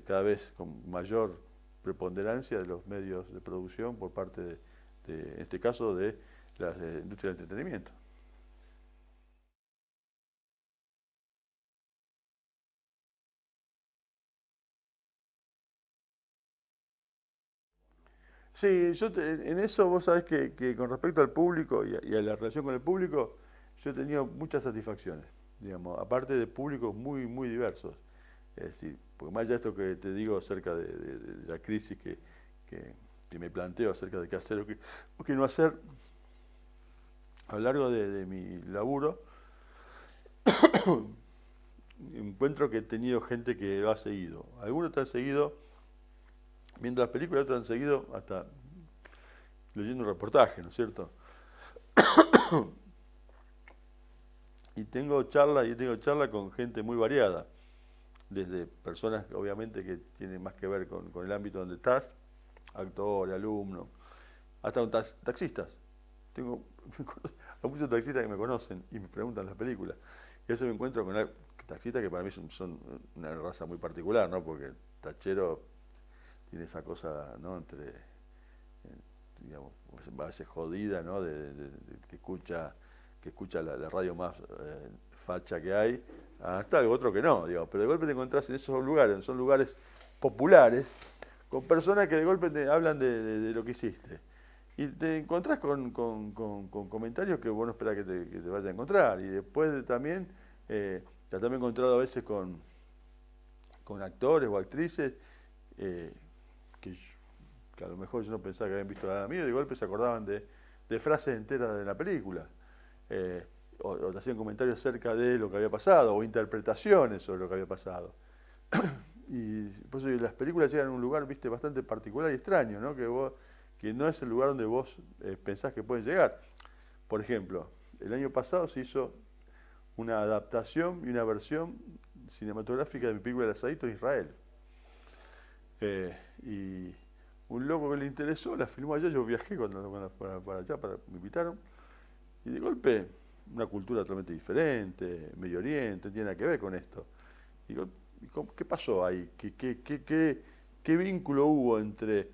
Speaker 1: cada vez con mayor preponderancia de los medios de producción por parte en este caso, de la industria del entretenimiento. Sí, en eso vos sabés que con respecto al público y a la relación con el público, yo he tenido muchas satisfacciones, digamos, aparte de públicos muy, muy diversos. Es decir, porque más allá de esto que te digo acerca de la crisis que, que me planteo acerca de qué hacer o qué no hacer, a lo largo de mi laburo, encuentro que he tenido gente que lo ha seguido. Algunos te han seguido viendo las películas, otros han seguido hasta leyendo un reportaje, ¿no es cierto? Y tengo charla con gente muy variada, desde personas obviamente que tienen más que ver con el ámbito donde estás, actores, alumnos, hasta taxistas. Tengo a muchos taxistas que me conocen y me preguntan las películas. Y a veces me encuentro con taxistas que para mí son una raza muy particular, ¿no? Porque el tachero tiene esa cosa, ¿no? Digamos, a veces jodida, ¿no? Que escucha la radio más facha que hay, hasta algo otro que no, digamos. Pero de golpe te encontrás en esos lugares, son lugares populares, con personas que de golpe te hablan de lo que hiciste. Y te encontrás con comentarios que vos no esperás que te vayas a encontrar. Y después también, ya también he encontrado a veces con actores o actrices eh, que, que a lo mejor yo no pensaba que habían visto nada mío, y de golpe se acordaban de frases enteras de la película. O te hacían comentarios acerca de lo que había pasado, o interpretaciones sobre lo que había pasado. Y por eso las películas llegan a un lugar, viste, bastante particular y extraño, ¿no? Que no es el lugar donde vos pensás que pueden llegar. Por ejemplo, el año pasado se hizo una adaptación y una versión cinematográfica de mi película El Asadito en Israel. Y un loco que le interesó la filmó allá, yo viajé para allá, me invitaron, y de golpe, una cultura totalmente diferente, Medio Oriente, no tiene nada que ver con esto. Digo, ¿qué pasó ahí? ¿Qué vínculo hubo entre...?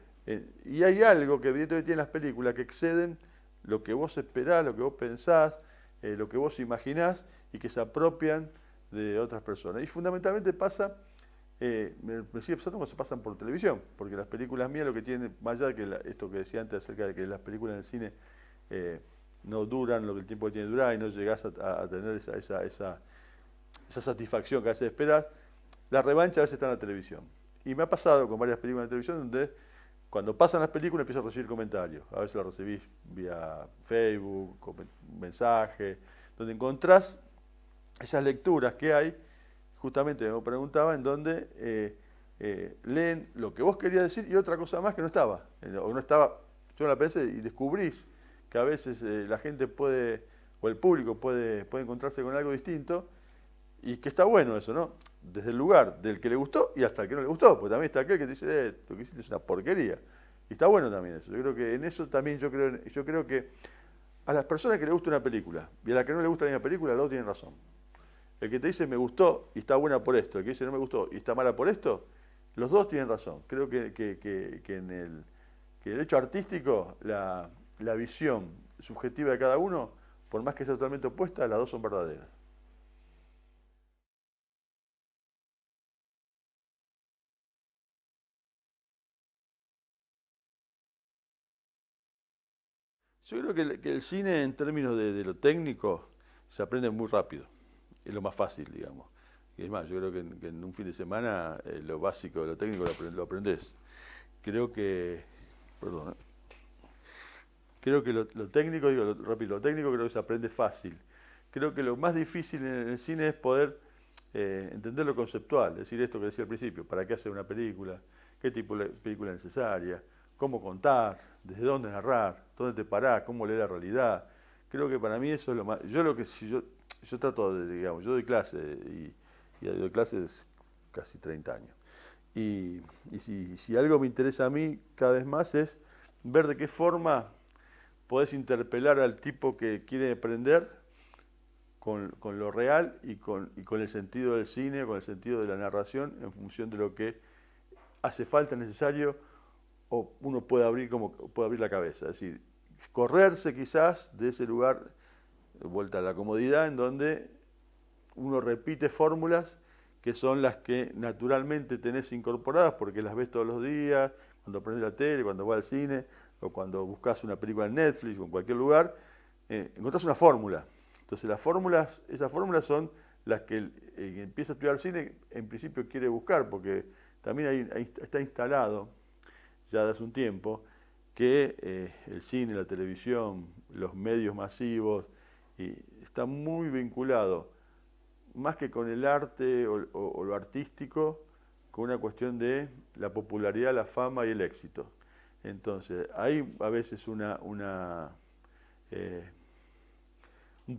Speaker 1: Y hay algo que evidentemente tiene las películas que exceden lo que vos esperás, lo que vos pensás, lo que vos imaginás y que se apropian de otras personas. Y fundamentalmente pasa, me sigue pasando cuando se pasan por televisión, porque las películas mías lo que tienen, más allá de que esto que decía antes acerca de que las películas en el cine eh, no duran lo que el tiempo que tiene que durar y no llegás a tener esa satisfacción que a veces esperas, la revancha a veces está en la televisión. Y me ha pasado con varias películas de televisión donde cuando pasan las películas empiezo a recibir comentarios. A veces los recibís vía Facebook, mensaje, donde encontrás esas lecturas que hay, justamente me preguntaba, en donde leen lo que vos querías decir y otra cosa más que no estaba. O no estaba, yo no la pensé y descubrís que a veces la gente puede, o el público puede encontrarse con algo distinto y que está bueno eso, ¿no? Desde el lugar del que le gustó y hasta el que no le gustó, porque también está aquel que te dice, lo que hiciste es una porquería. Y está bueno también eso. Yo creo que en eso también yo creo que a las personas que les gusta una película y a las que no les gusta la misma película, los dos tienen razón. El que te dice me gustó y está buena por esto, el que dice no me gustó y está mala por esto, los dos tienen razón. Creo que el hecho artístico, la visión subjetiva de cada uno, por más que sea totalmente opuesta, las dos son verdaderas. Yo creo que el cine en términos de lo técnico se aprende muy rápido. Es lo más fácil, digamos. Y es más, yo creo que en un fin de semana lo básico, lo técnico lo aprendés. Creo que, perdón, creo que lo técnico, digo, repito, lo técnico creo que se aprende fácil. Creo que lo más difícil en el cine es poder entender lo conceptual, es decir, esto que decía al principio, para qué hacer una película, qué tipo de película es necesaria, cómo contar, desde dónde narrar, dónde te parás, cómo leer la realidad. Creo que para mí eso es lo más... Yo lo que si yo trato de, digamos, yo doy clase y doy clases casi 30 años. Y si algo me interesa a mí cada vez más es ver de qué forma podés interpelar al tipo que quiere aprender con lo real y con el sentido del cine, con el sentido de la narración, en función de lo que hace falta, necesario, o uno puede abrir puede abrir la cabeza. Es decir, correrse quizás de ese lugar, vuelta a la comodidad, en donde uno repite fórmulas que son las que naturalmente tenés incorporadas porque las ves todos los días, cuando prendes la tele, cuando vas al cine, o cuando buscas una película en Netflix o en cualquier lugar, encontrás una fórmula. Entonces esas fórmulas son las que el que empieza a estudiar cine en principio quiere buscar, porque también ahí está instalado ya de hace un tiempo que el cine, la televisión, los medios masivos, está muy vinculado, más que con el arte o lo artístico, con una cuestión de la popularidad, la fama y el éxito. Entonces, hay a veces un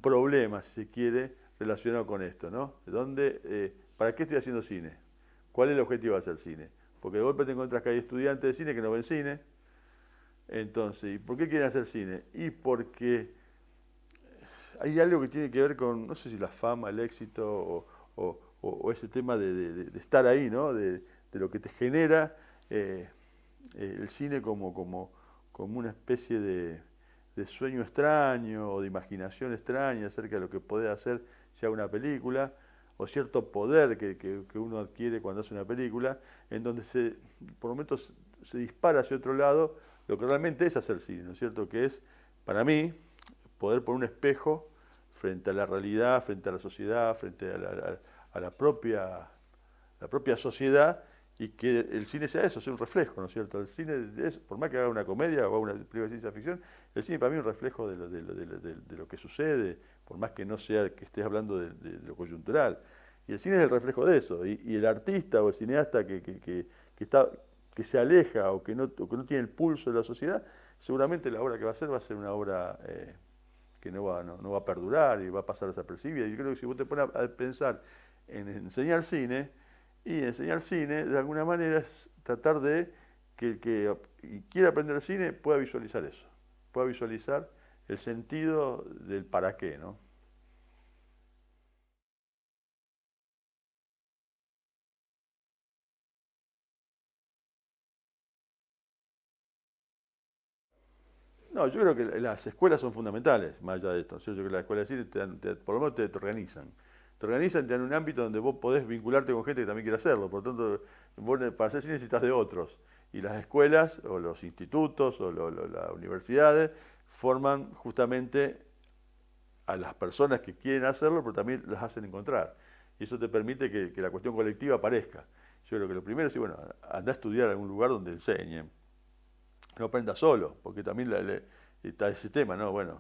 Speaker 1: problema, si se quiere, relacionado con esto, ¿no? ¿Para qué estoy haciendo cine? ¿Cuál es el objetivo de hacer cine? Porque de golpe te encuentras que hay estudiantes de cine que no ven cine. Entonces, ¿y por qué quieren hacer cine? Y porque hay algo que tiene que ver con, no sé si la fama, el éxito o ese tema de estar ahí, ¿no? De lo que te genera el cine como una especie de sueño extraño o de imaginación extraña acerca de lo que puede hacer si hace una película, o cierto poder que uno adquiere cuando hace una película, en donde por momentos se dispara hacia otro lado lo que realmente es hacer cine, ¿no es cierto? Que es, para mí, poder poner un espejo frente a la realidad, frente a la sociedad, frente a la propia sociedad, y que el cine sea eso, sea un reflejo, ¿no es cierto? El cine es, por más que haga una comedia o haga una película de ciencia ficción, el cine para mí es un reflejo de lo que sucede, por más que no sea que estés hablando de lo coyuntural. Y el cine es el reflejo de eso, y el artista o el cineasta que se aleja o que no tiene el pulso de la sociedad, seguramente la obra que va a ser una obra que no va a perdurar y va a pasar desapercibida. Yo creo que si vos te pones a pensar en enseñar cine, y enseñar cine de alguna manera es tratar de que el que quiera aprender cine pueda visualizar eso, pueda visualizar el sentido del para qué, ¿no? No, yo creo que las escuelas son fundamentales, más allá de esto. Yo creo que las escuelas de cine por lo menos te organizan. Te organizan, te dan un ámbito donde vos podés vincularte con gente que también quiere hacerlo. Por lo tanto, vos para hacer cine necesitas de otros. Y las escuelas, o los institutos, o las universidades, forman justamente a las personas que quieren hacerlo, pero también las hacen encontrar. Y eso te permite que la cuestión colectiva aparezca. Yo creo que lo primero es, bueno, anda a estudiar a algún lugar donde enseñen. No aprenda solo, porque también está ese tema, ¿no? Bueno,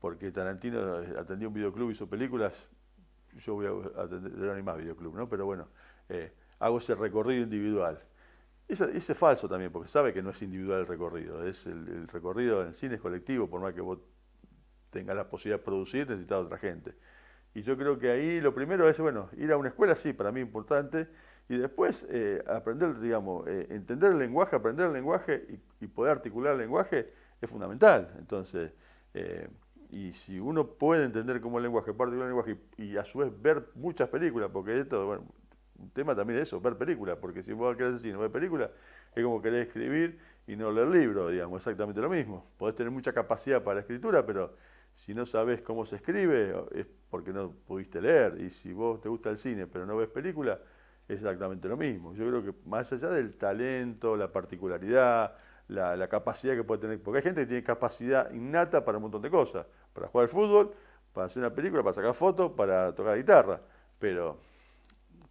Speaker 1: porque Tarantino atendió un videoclub, hizo películas, yo voy a atender, no hay más videoclub, ¿no? Pero bueno, hago ese recorrido individual. Ese es falso también, porque sabe que no es individual el recorrido, es el recorrido en el cine es colectivo, por más que vos tengas la posibilidad de producir, necesitas otra gente. Y yo creo que ahí lo primero es, bueno, ir a una escuela, sí, para mí importante, y después aprender, digamos, entender el lenguaje, aprender el lenguaje y poder articular el lenguaje es fundamental. Entonces, y si uno puede entender cómo el lenguaje, puede articular el lenguaje y a su vez ver muchas películas, porque esto, bueno, un tema también es eso, ver películas, porque si vos querés decir no ver películas, es como querer escribir y no leer libros, digamos, exactamente lo mismo. Podés tener mucha capacidad para la escritura, pero si no sabes cómo se escribe, es porque no pudiste leer. Y si vos te gusta el cine, pero no ves película, es exactamente lo mismo. Yo creo que más allá del talento, la particularidad, la capacidad que puede tener, porque hay gente que tiene capacidad innata para un montón de cosas, para jugar al fútbol, para hacer una película, para sacar fotos, para tocar guitarra. Pero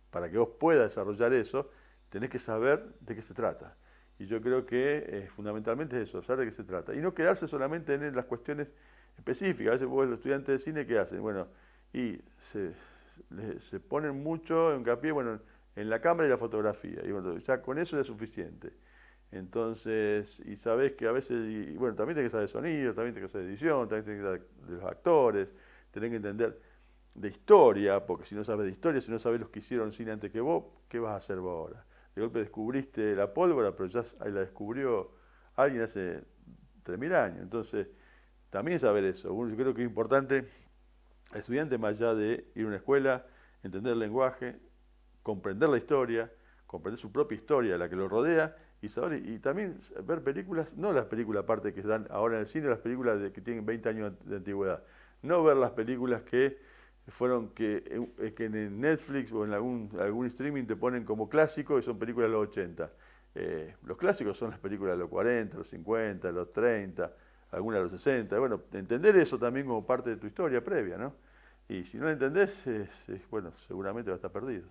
Speaker 1: para que vos puedas desarrollar eso, tenés que saber de qué se trata. Y yo creo que fundamentalmente es eso, saber de qué se trata. Y no quedarse solamente en las cuestiones específicas. A veces vos, los estudiantes de cine, ¿qué hacen? Bueno, y se ponen mucho hincapié, bueno, en la cámara y la fotografía. Y bueno, ya con eso ya es suficiente. Entonces, y sabés que a veces, y bueno, también tenés que saber de sonido, también tenés que saber de edición, también tenés que saber de los actores, tenés que entender de historia, porque si no sabes de historia, si no sabes los que hicieron cine antes que vos, ¿qué vas a hacer vos ahora? De golpe descubriste la pólvora, pero ya ahí la descubrió alguien hace 3000 años. Entonces, también saber eso. Yo creo que es importante al estudiante, más allá de ir a una escuela, entender el lenguaje, comprender la historia, comprender su propia historia, la que lo rodea, y saber, y también ver películas, no las películas aparte que se dan ahora en el cine, las películas que tienen 20 años de antigüedad, no ver las películas que fueron que en Netflix o en algún streaming te ponen como clásico y son películas de los 80. Los clásicos son las películas de los 40, los 50, los 30, algunas de los 60. Bueno, entender eso también como parte de tu historia previa, ¿no? Y si no lo entendés, bueno, seguramente va a estar perdido.